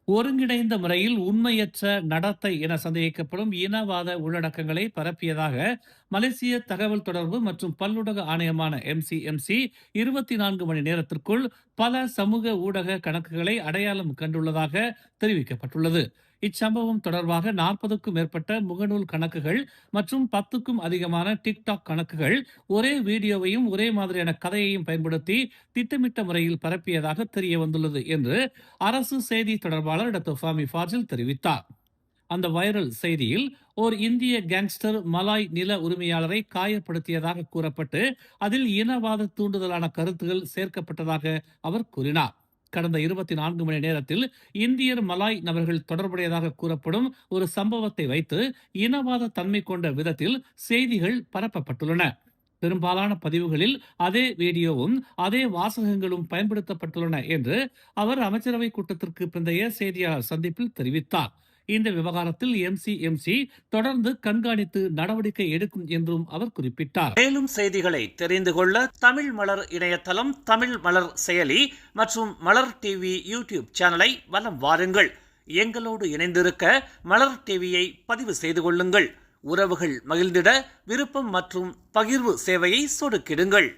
ஒருங்கிணைந்த முறையில் உண்மையற்ற நடத்தை என சந்தேகிக்கப்படும் இனவாத உள்ளடக்கங்களை பரப்பியதாக மலேசிய தகவல் தொடர்பு மற்றும் பல்லுலக ஆணையமான MCMC 24 மணி நேரத்திற்குள் பல சமூக ஊடக கணக்குகளை அடையாளம் கண்டுள்ளதாக தெரிவிக்கப்பட்டுள்ளது. இச்சம்பவம் தொடர்பாக 40க்கும் மேற்பட்ட முகநூல் கணக்குகள் மற்றும் 10க்கும் அதிகமான டிக்டாக் கணக்குகள் ஒரே வீடியோவையும் ஒரே மாதிரியான கதையையும் பயன்படுத்தி திட்டமிட்ட முறையில் பரப்பியதாக தெரிய வந்துள்ளது என்று அரசு செய்தி தொடர்பாளர் டாக்டர் ஃபாமி ஃபாஜில் தெரிவித்தார். அந்த வைரல் செய்தியில் ஓர் இந்திய கேங்ஸ்டர் மலாய் நில உரிமையாளரை காயப்படுத்தியதாக கூறப்பட்டு அதில் இனவாத தூண்டுதலான கருத்துகள் சேர்க்கப்பட்டதாக அவர் கூறினார். கடந்த 24 மணி நேரத்தில் இந்தியர் மலாய் நபர்கள் தொடர்புடையதாக கூறப்படும் ஒரு சம்பவத்தை வைத்து இனவாத தன்மை கொண்ட விதத்தில் செய்திகள் பரப்பப்பட்டுள்ளன. பெரும்பாலான பதிவுகளில் அதே வீடியோவும் அதே வாசகங்களும் பயன்படுத்தப்பட்டுள்ளன என்று அவர் அமைச்சரவை கூட்டத்திற்கு பிந்தைய செய்தியாளர் சந்திப்பில் தெரிவித்தார். இந்த விவகாரத்தில் MCMC தொடர்ந்து கண்காணித்து நடவடிக்கை எடுக்கும் என்றும் அவர் குறிப்பிட்டார். மேலும் செய்திகளை தெரிந்து கொள்ள தமிழ் மலர் இணையதளம், தமிழ் மலர் செயலி மற்றும் மலர் டிவி யூடியூப் சேனலை வலம் வாருங்கள். எங்களோடு இணைந்திருக்க மலர் டிவியை பதிவு செய்து கொள்ளுங்கள். உறவுகள் மகிழ்ந்திட விருப்பம் மற்றும் பகிர்வு சேவையை சொடுக்கிடுங்கள்.